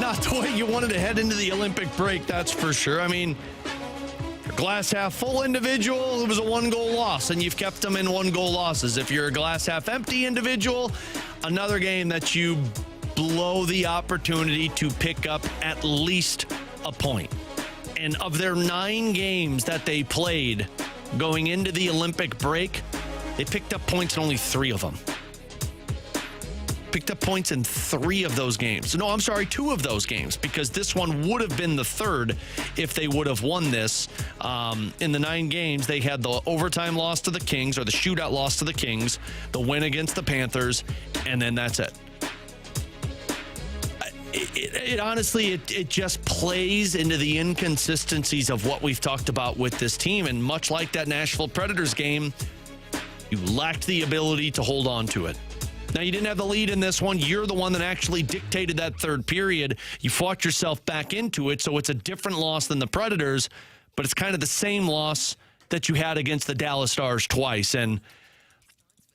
not the way you wanted to head into the Olympic break, that's for sure. I mean, glass half full individual, it was a 1-goal loss, and you've kept them in 1-goal losses. If you're a glass half empty individual, another game that you blow the opportunity to pick up at least a point. And of their 9 games that they played going into the Olympic break, they picked up points in only 3 of them. Picked up points in 3 of those games. No, I'm sorry, 2 of those games, because this one would have been the 3rd if they would have won this. In the 9 games, they had the overtime loss to the Kings, or the shootout loss to the Kings, the win against the Panthers, and then that's it. It honestly, it just plays into the inconsistencies of what we've talked about with this team. And much like that Nashville Predators game, you lacked the ability to hold on to it. Now, you didn't have the lead in this one. You're the one that actually dictated that third period. You fought yourself back into it, so it's a different loss than the Predators, but it's kind of the same loss that you had against the Dallas Stars twice. And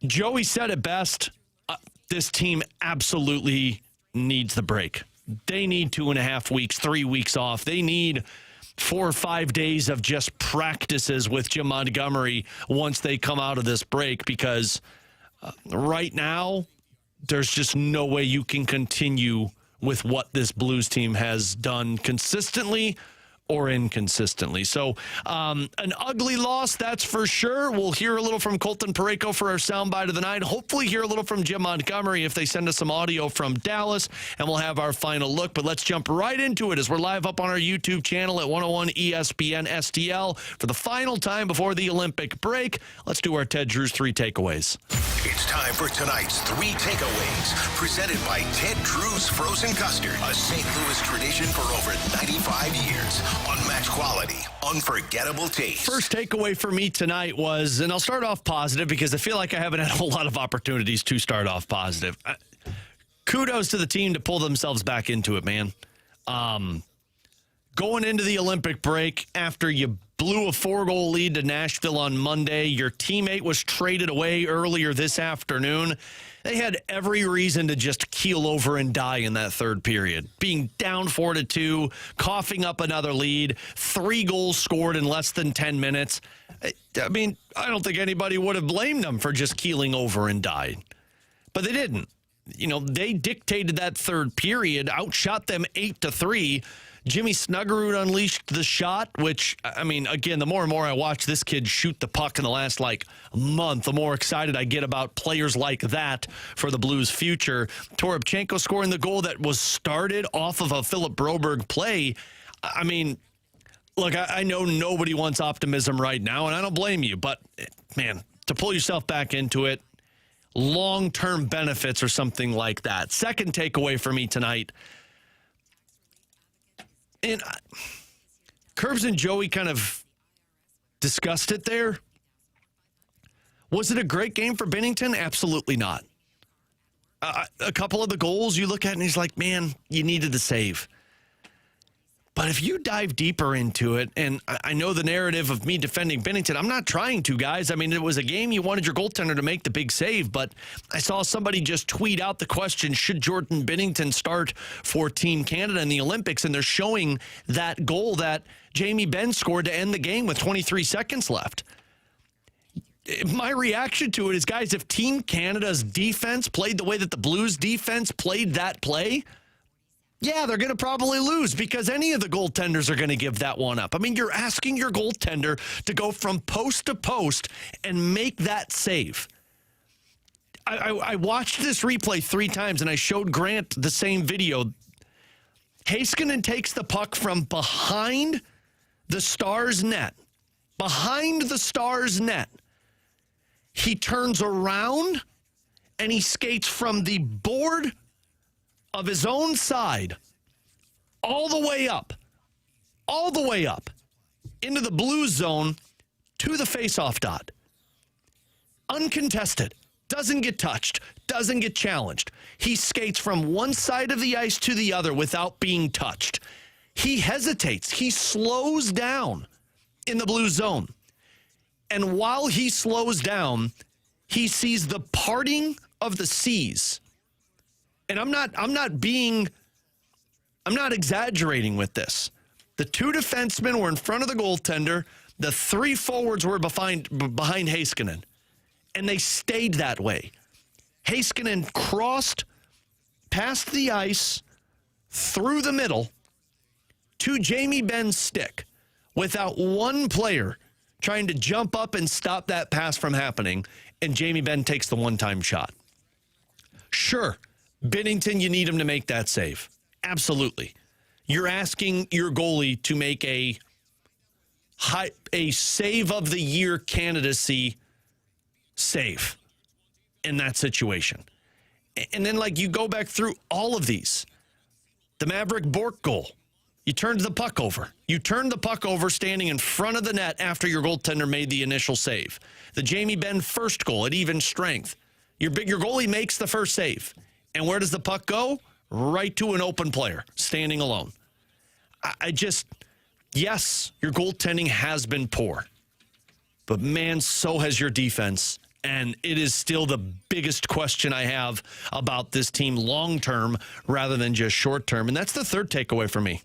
Joey said it best, this team absolutely needs the break. They need 2.5 weeks, 3 weeks off. They need 4 or 5 days of just practices with Jim Montgomery once they come out of this break, because right now there's just no way you can continue with what this Blues team has done consistently or inconsistently. So an ugly loss, that's for sure. We'll hear a little from Colton Parayko for our soundbite of the night. Hopefully hear a little from Jim Montgomery if they send us some audio from Dallas, and we'll have our final look. But let's jump right into it as we're live up on our YouTube channel at 101 ESPN STL for the final time before the Olympic break. Let's do our Ted Drew's 3 takeaways. It's time for tonight's 3 takeaways, presented by Ted Drew's Frozen Custard, a St. Louis tradition for over 95 years. Unmatched quality, unforgettable taste. First takeaway for me tonight was, and I'll start off positive because I feel like I haven't had a whole lot of opportunities to start off positive. Kudos to the team to pull themselves back into it, man. Going into the Olympic break after you blew a 4-goal lead to Nashville on Monday, your teammate was traded away earlier this afternoon. They had every reason to just keel over and die in that third period. Being down 4-2, coughing up another lead, 3 goals scored in less than 10 minutes. I mean, I don't think anybody would have blamed them for just keeling over and dying. But they didn't. You know, they dictated that third period, outshot them 8-3. Jimmy Snuggerud unleashed the shot, which, I mean, again, the more and more I watch this kid shoot the puck in the last, month, the more excited I get about players like that for the Blues' future. Toropchenko scoring the goal that was started off of a Philip Broberg play. I mean, look, I know nobody wants optimism right now, and I don't blame you, but, man, to pull yourself back into it, long-term benefits or something like that. Second takeaway for me tonight, and Curbs and Joey kind of discussed it there. Was it a great game for Binnington? Absolutely not. A couple of the goals you look at and he's like, man, you needed the save. But if you dive deeper into it, and I know the narrative of me defending Binnington, I'm not trying to, guys. I mean, it was a game you wanted your goaltender to make the big save, but I saw somebody just tweet out the question, should Jordan Binnington start for Team Canada in the Olympics? And they're showing that goal that Jamie Benn scored to end the game with 23 seconds left. My reaction to it is, guys, if Team Canada's defense played the way that the Blues defense played that play, yeah, they're going to probably lose because any of the goaltenders are going to give that one up. I mean, you're asking your goaltender to go from post to post and make that save. I watched this replay 3 times, and I showed Grant the same video. Heiskanen takes the puck from behind the Stars' net. Behind the Stars' net. He turns around, and he skates from the board of his own side all the way up into the blue zone to the faceoff dot. Uncontested. Doesn't get touched. Doesn't get challenged. He skates from one side of the ice to the other without being touched. He hesitates. He slows down in the blue zone. And while he slows down, he sees the parting of the seas. And I'm not being I'm not exaggerating with this. The two defensemen were in front of the goaltender. The three forwards were behind Heiskanen, and they stayed that way. Heiskanen crossed past the ice through the middle to Jamie Benn's stick without one player trying to jump up and stop that pass from happening, and Jamie Benn takes the one-time shot. Sure, Binnington, you need him to make that save. Absolutely. You're asking your goalie to make a save of the year candidacy save in that situation. And then, you go back through all of these. The Maverick Bork goal. You turned the puck over. You turned the puck over standing in front of the net after your goaltender made the initial save. The Jamie Benn first goal at even strength. Your goalie makes the first save. And where does the puck go? Right to an open player, standing alone. Yes, your goaltending has been poor. But, man, so has your defense. And it is still the biggest question I have about this team long-term rather than just short-term. And that's the third takeaway for me.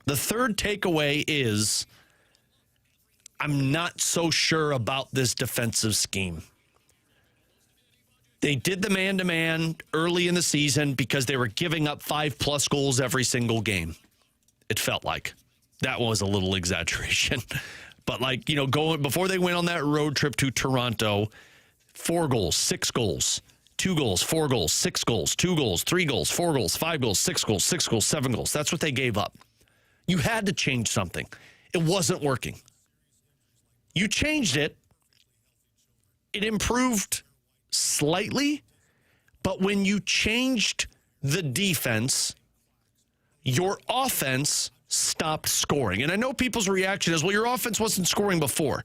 The third takeaway is I'm not so sure about this defensive scheme. They did the man-to-man early in the season because they were giving up 5+ goals every single game. It felt like. That was a little exaggeration. But going before they went on that road trip to Toronto, 4 goals, 6 goals, 2 goals, 4 goals, 6 goals, 2 goals, 3 goals, 4 goals, 5 goals, 6 goals, 6 goals, 7 goals. That's what they gave up. You had to change something. It wasn't working. You changed it. It improved slightly, but when you changed the defense, your offense stopped scoring. And I know people's reaction is, well, your offense wasn't scoring before.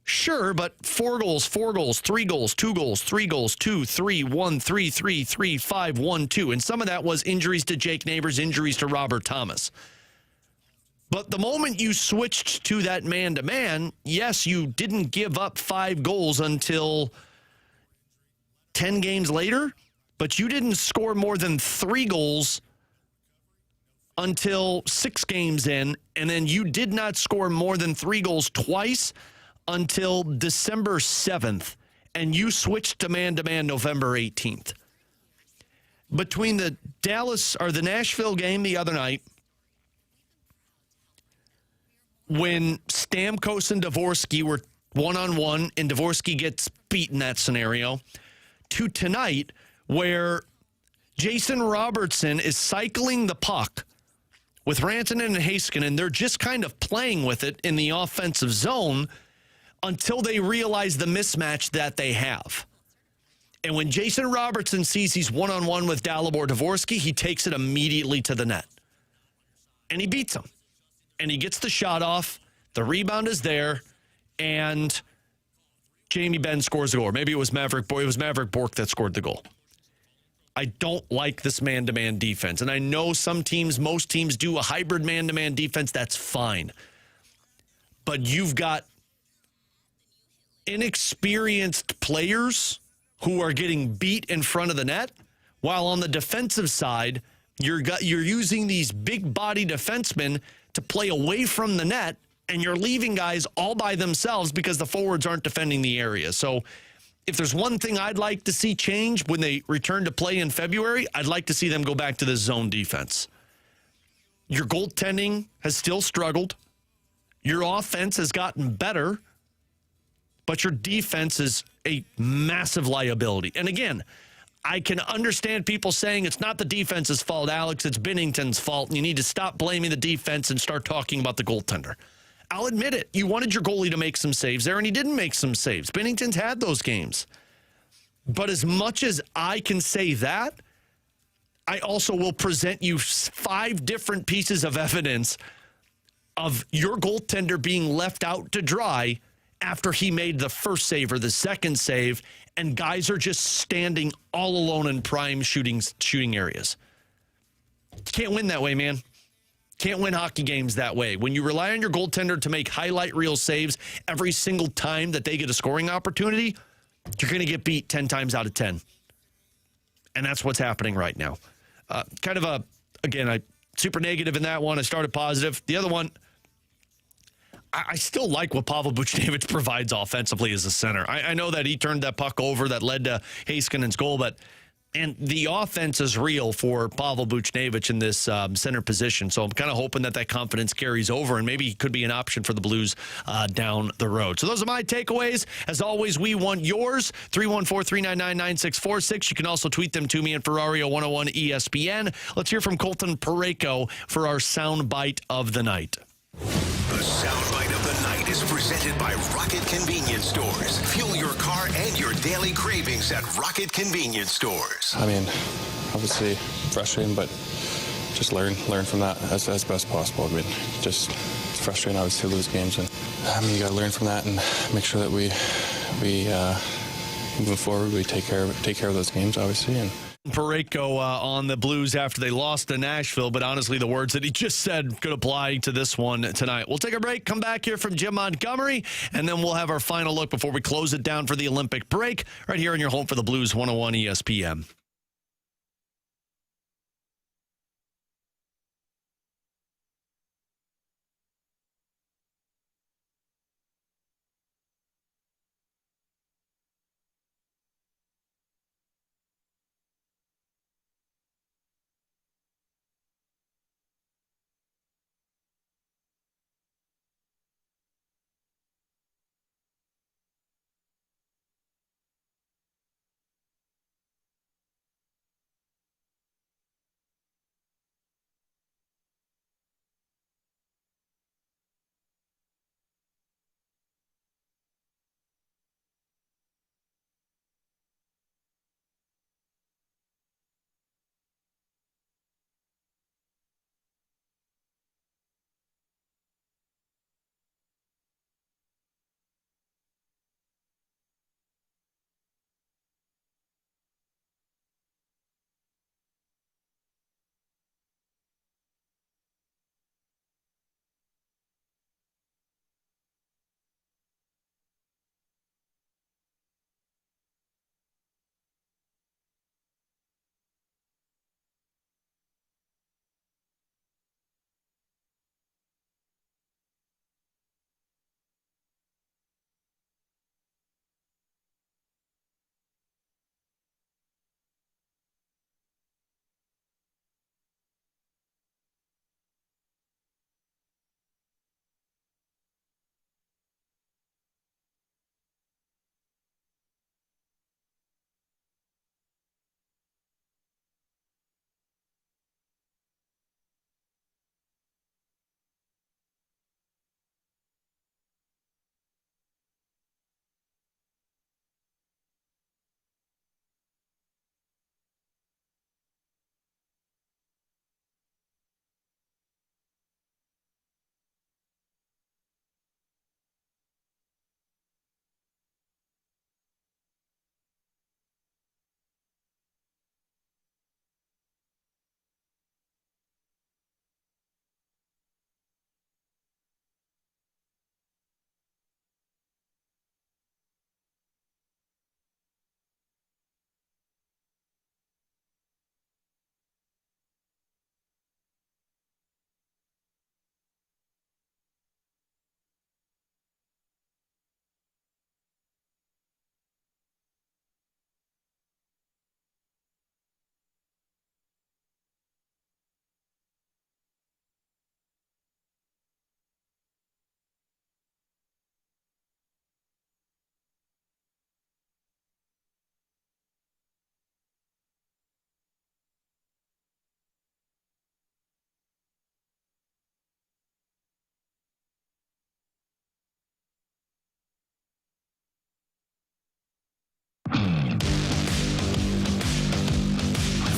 Sure, but 4 goals, 4 goals, 3 goals, 2 goals, 3 goals, 2, 3, 1, 3, 3, 3, 5, 1, 2. And some of that was injuries to Jake Neighbors, injuries to Robert Thomas. But the moment you switched to that man-to-man, yes, you didn't give up 5 goals until 10 games later, but you didn't score more than 3 goals until 6 games in, and then you did not score more than 3 goals twice until December 7th, and you switched to man-to-man November 18th. Between the Nashville game the other night, when Stamkos and Dvorsky were one-on-one, and Dvorsky gets beat in that scenario, to tonight, where Jason Robertson is cycling the puck with Rantanen and Heiskanen, they're just kind of playing with it in the offensive zone until they realize the mismatch that they have. And when Jason Robertson sees he's one-on-one with Dalibor Dvorsky, he takes it immediately to the net. And he beats him. And he gets the shot off, the rebound is there, and Jamie Benn scores the goal. Or maybe it was Maverick Bork that scored the goal. I don't like this man-to-man defense. And I know most teams do a hybrid man-to-man defense. That's fine. But you've got inexperienced players who are getting beat in front of the net, while on the defensive side, you're using these big-body defensemen to play away from the net, and you're leaving guys all by themselves because the forwards aren't defending the area. So if there's one thing I'd like to see change when they return to play in February, I'd like to see them go back to the zone defense. Your goaltending has still struggled. Your offense has gotten better, but your defense is a massive liability. And again, I can understand people saying it's not the defense's fault, Alex, it's Binnington's fault, and you need to stop blaming the defense and start talking about the goaltender. I'll admit it. You wanted your goalie to make some saves there, and he didn't make some saves. Binnington's had those games. But as much as I can say that, I also will present you 5 different pieces of evidence of your goaltender being left out to dry after he made the first save or the second save, and guys are just standing all alone in prime shooting areas. Can't win that way, man. Can't win hockey games that way. When you rely on your goaltender to make highlight reel saves every single time that they get a scoring opportunity, you're going to get beat 10 times out of 10. And that's what's happening right now. Kind of I super negative in that one. I started positive. The other one, I still like what Pavel Buchnevich provides offensively as a center. I know that he turned that puck over that led to Heiskanen's goal, and the offense is real for Pavel Buchnevich in this center position. So I'm kind of hoping that confidence carries over and maybe he could be an option for the Blues down the road. So those are my takeaways. As always, we want yours. 314-399-9646. You can also tweet them to me at Ferrario101 ESPN. Let's hear from Colton Parayko for our soundbite of the night. The soundbite of the night is presented by Rocket Convenience Stores. Fuel your car and your daily cravings at Rocket Convenience Stores. I mean, obviously frustrating, but just learn from that as best possible. I mean, just it's frustrating, obviously, to lose games, and you got to learn from that and make sure that we moving forward, we take care of those games, obviously, and. Parayko on the Blues after they lost to Nashville, but honestly, the words that he just said could apply to this one tonight. We'll take a break, come back here from Jim Montgomery, and then we'll have our final look before we close it down for the Olympic break right here in your home for the Blues 101 ESPN.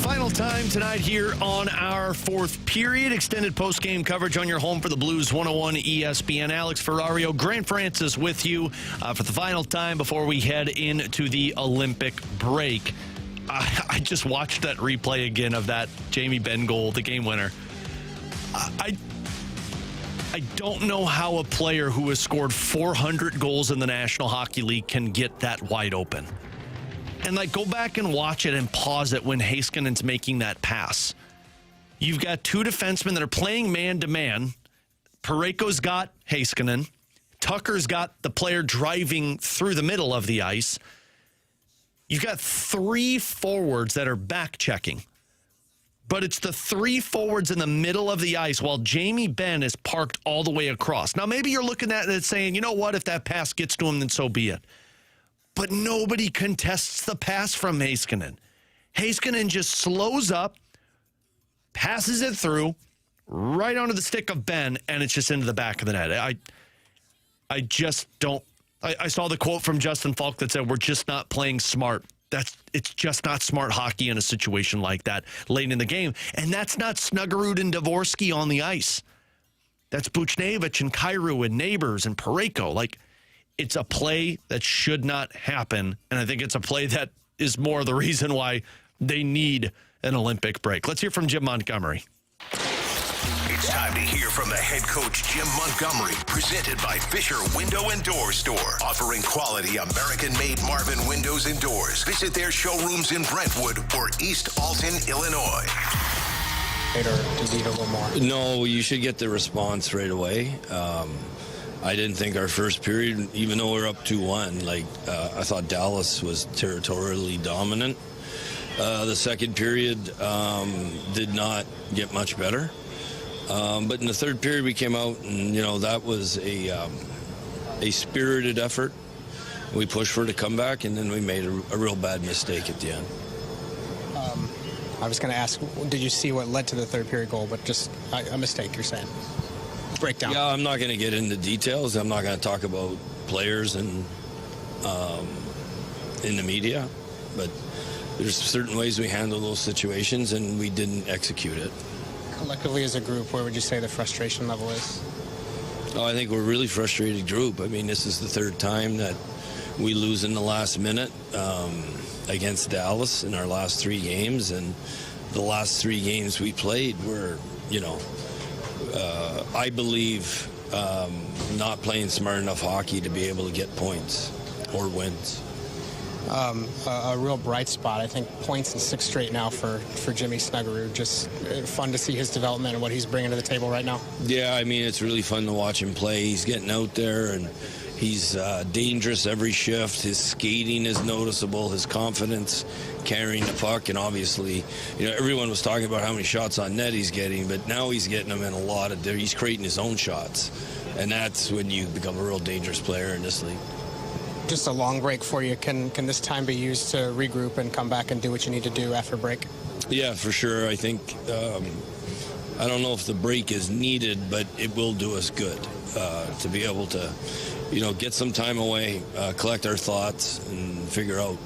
Final time tonight here on our fourth period. Extended post-game coverage on your home for the Blues 101 ESPN. Alex Ferrario, Grant Francis with you for the final time before we head into the Olympic break. I just watched that replay again of that Jamie Benn goal, the game winner. I don't know how a player who has scored 400 goals in the National Hockey League can get that wide open. And, go back and watch it and pause it when Heiskanen's making that pass. You've got two defensemen that are playing man-to-man. Parayko's got Heiskanen. Tucker's got the player driving through the middle of the ice. You've got three forwards that are back-checking. But it's the three forwards in the middle of the ice while Jamie Benn is parked all the way across. Now, maybe you're looking at it and saying, you know what, if that pass gets to him, then so be it. But nobody contests the pass from Heiskanen. Heiskanen just slows up, passes it through, right onto the stick of Ben, and it's just into the back of the net. I just don't. I saw the quote from Justin Falk that said, we're just not playing smart. It's just not smart hockey in a situation like that late in the game. And that's not Snuggerud and Dvorsky on the ice. That's Buchnevich and Kyrou and Neighbors and Parayko. Like, it's a play that should not happen. And I think it's a play that is more the reason why they need an Olympic break. Let's hear from Jim Montgomery. It's time to hear from the head coach, Jim Montgomery, presented by Fisher Window and Door Store, offering quality American-made Marvin windows and doors. Visit their showrooms in Brentwood or East Alton, Illinois. To lead a little more. No, you should get the response right away. I didn't think our first period, even though we were up 2-1, I thought Dallas was territorially dominant. The second period did not get much better. But in the third period, we came out and, that was a spirited effort. We pushed for the comeback, and then we made a real bad mistake at the end. I was going to ask, did you see what led to the third period goal, but just a mistake, you're saying? Breakdown. Yeah, I'm not going to get into details. I'm not going to talk about players and in the media, but there's certain ways we handle those situations, and we didn't execute it. Collectively as a group, where would you say the frustration level is? Oh, I think we're a really frustrated group. I mean, this is the third time that we lose in the last minute against Dallas in our last three games, and the last three games we played were, I believe, not playing smart enough hockey to be able to get points or wins. A real bright spot, I think, points in 6 straight now for Jimmy Snuggerud. Just fun to see his development and what he's bringing to the table right now. Yeah, I mean, it's really fun to watch him play. He's getting out there, and he's dangerous every shift. His skating is noticeable, his confidence carrying the puck, and obviously, everyone was talking about how many shots on net he's getting, but now he's getting them in a lot of, he's creating his own shots, and that's when you become a real dangerous player in this league. Just a long break for you. Can this time be used to regroup and come back and do what you need to do after break? Yeah, for sure. I think, I don't know if the break is needed, but it will do us good to be able to, get some time away, collect our thoughts, and figure out,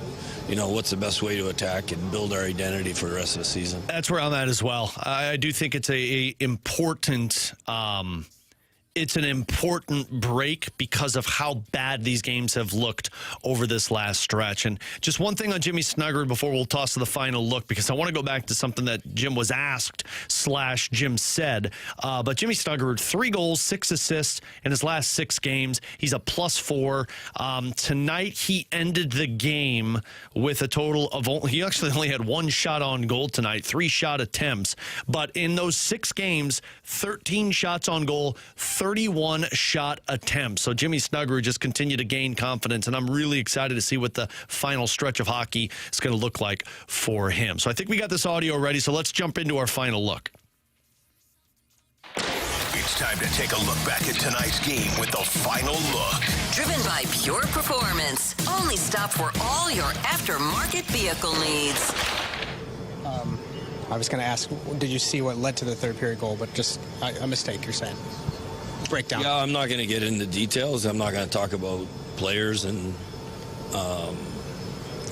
what's the best way to attack and build our identity for the rest of the season. That's where I'm at as well. I do think it's a important it's an important break because of how bad these games have looked over this last stretch. And just one thing on Jimmy Snuggerud before we'll toss to the final look, because I want to go back to something that Jim was asked / Jim said. But Jimmy Snuggerud, 3 goals, 6 assists in his last 6 games. He's a +4. Tonight, he ended the game with a total of he actually only had 1 shot on goal tonight, 3 shot attempts. But in those 6 games, 13 shots on goal, 31 shot attempts. So Jimmy Snuggerud just continued to gain confidence, and I'm really excited to see what the final stretch of hockey is going to look like for him. So I think we got this audio ready, so let's jump into our final look. It's time to take a look back at tonight's game with the final look. Driven by Pure Performance. Only stop for all your aftermarket vehicle needs. I was going to ask, did you see what led to the third period goal, but just a mistake, you're saying? Breakdown. Yeah, I'm not going to get into details. I'm not going to talk about players and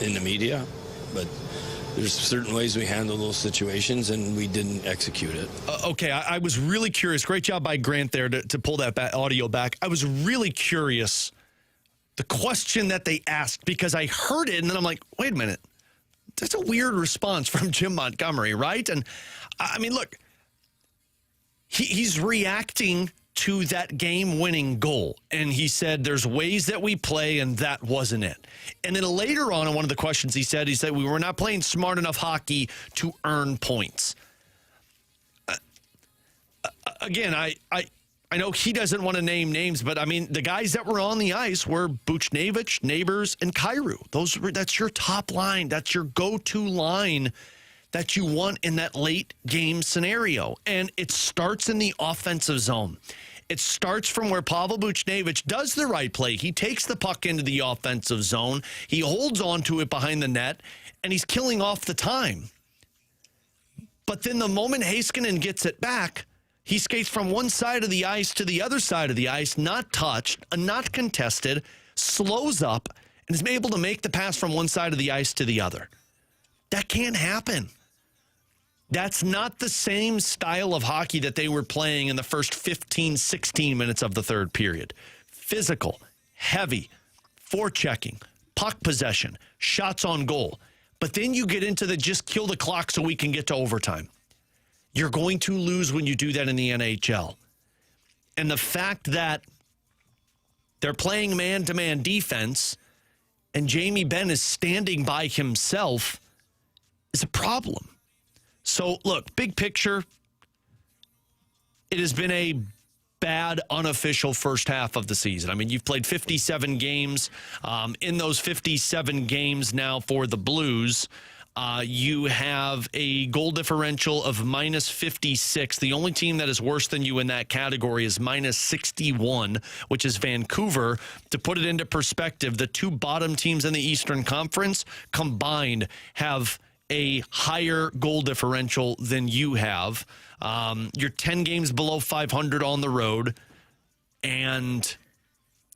in the media, but there's certain ways we handle those situations, and we didn't execute it. Okay, I was really curious. Great job by Grant there to pull that audio back. I was really curious, the question that they asked, because I heard it, and then I'm like, wait a minute. That's a weird response from Jim Montgomery, right? And, I mean, look, he's reacting to that game-winning goal. And he said, there's ways that we play, and that wasn't it. And then later on in one of the questions he said we were not playing smart enough hockey to earn points. again, I know he doesn't want to name names, but I mean, the guys that were on the ice were Buchnevich, Neighbors, and Kyrou. That's your top line. That's your go-to line that you want in that late game scenario. And it starts in the offensive zone. It starts from where Pavel Buchnevich does the right play. He takes the puck into the offensive zone. He holds on to it behind the net, and he's killing off the time. But then the moment Heiskanen gets it back, he skates from one side of the ice to the other side of the ice, not touched, not contested, slows up, and is able to make the pass from one side of the ice to the other. That can't happen. That's not the same style of hockey that they were playing in the first 15, 16 minutes of the third period. Physical, heavy, forechecking, puck possession, shots on goal. But then you get into the just kill the clock so we can get to overtime. You're going to lose when you do that in the NHL. And the fact that they're playing man-to-man defense and Jamie Benn is standing by himself is a problem. So, look, big picture, it has been a bad, unofficial first half of the season. I mean, you've played 57 games. In those 57 games now for the Blues, you have a goal differential of minus 56. The only team that is worse than you in that category is minus 61, which is Vancouver. To put it into perspective, the two bottom teams in the Eastern Conference combined have a higher goal differential than you have. You're 10 games below 500 on the road, and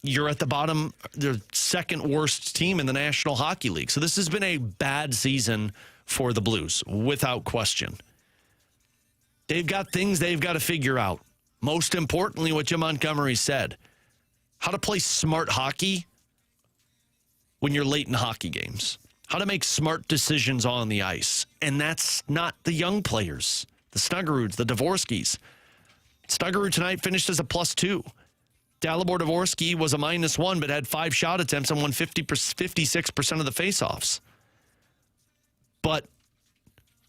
you're at the bottom, the second worst team in the National Hockey League. So this has been a bad season for the Blues, without question. They've got things they've got to figure out. Most importantly, what Jim Montgomery said, how to play smart hockey when you're late in hockey games. How to make smart decisions on the ice. And that's not the young players, the Snuggeruds, the Dvorskys. Snuggerud tonight finished as a +2. Dalibor Dvorsky was a -1, but had 5 shot attempts and won 56% of the faceoffs. But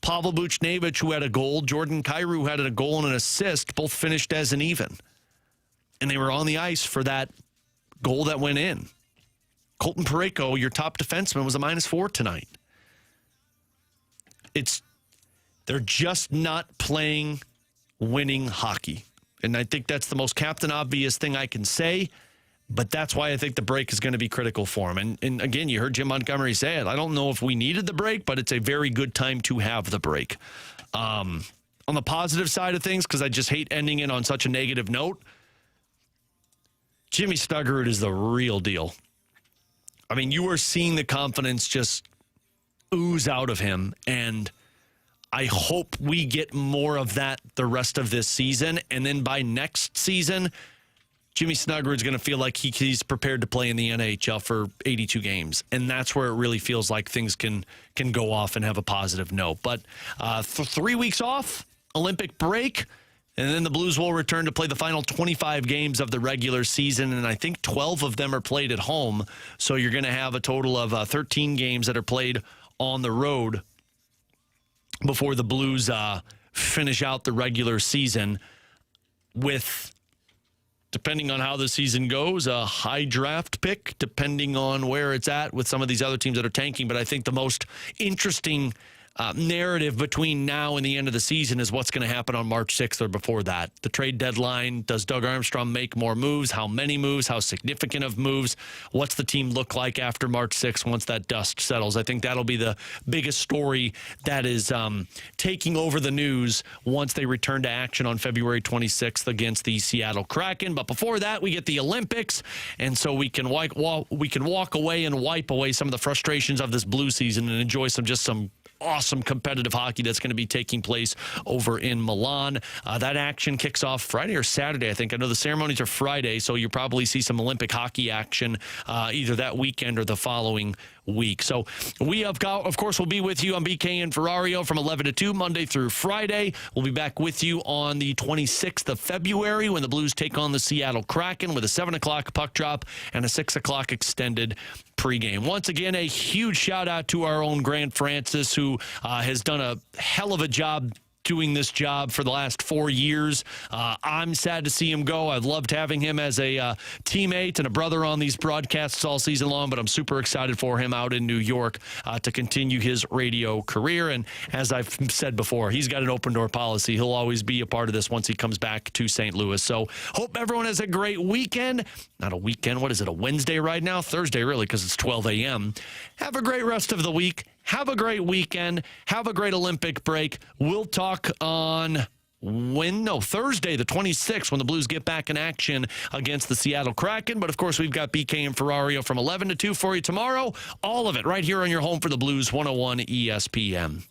Pavel Buchnevich, who had a goal, Jordan Kyrou, who had a goal and an assist, both finished as an even. And they were on the ice for that goal that went in. Colton Parayko, your top defenseman, was a -4 tonight. They're just not playing winning hockey. And I think that's the most Captain Obvious thing I can say, but that's why I think the break is going to be critical for him. And again, you heard Jim Montgomery say it. I don't know if we needed the break, but it's a very good time to have the break. On the positive side of things, because I just hate ending it on such a negative note, Jimmy Snuggerud is the real deal. I mean, you are seeing the confidence just ooze out of him, and I hope we get more of that the rest of this season. And then by next season, Jimmy Snuggerud's going to feel like he's prepared to play in the NHL for 82 games. And that's where it really feels like things can go off and have a positive note. But for 3 weeks off, Olympic break, and then the Blues will return to play the final 25 games of the regular season, and I think 12 of them are played at home. So you're going to have a total of 13 games that are played on the road before the Blues finish out the regular season with, depending on how the season goes, a high draft pick, depending on where it's at with some of these other teams that are tanking. But I think the most interesting narrative between now and the end of the season is what's going to happen on March 6th or before that. The trade deadline, does Doug Armstrong make more moves? How many moves? How significant of moves? What's the team look like after March 6th once that dust settles? I think that'll be the biggest story that is taking over the news once they return to action on February 26th against the Seattle Kraken. But before that, we get the Olympics, and so we can walk away and wipe away some of the frustrations of this blue season and enjoy some awesome competitive hockey that's going to be taking place over in Milan. That action kicks off Friday or Saturday, I think. I know the ceremonies are Friday, so you'll probably see some Olympic hockey action either that weekend or the following week. So we have got, of course, we'll be with you on BK and Ferrario from 11 to 2, Monday through Friday. We'll be back with you on the 26th of February when the Blues take on the Seattle Kraken with a 7 o'clock puck drop and a 6 o'clock extended pregame. Once again, a huge shout out to our own Grant Francis, who has done a hell of a job doing this job for the last 4 years. I'm sad to see him go. I've loved having him as a teammate and a brother on these broadcasts all season long, but I'm super excited for him out in New York to continue his radio career. And as I've said before, he's got an open door policy. He'll always be a part of this once he comes back to St. Louis. So hope everyone has a great weekend. Not a weekend. What is it, a Wednesday right now? Thursday, really, because it's 12 a.m. Have a great rest of the week. Have a great weekend. Have a great Olympic break. We'll talk on Thursday, the 26th, when the Blues get back in action against the Seattle Kraken. But, of course, we've got BK and Ferrario from 11 to 2 for you tomorrow. All of it right here on your home for the Blues, 101 ESPN.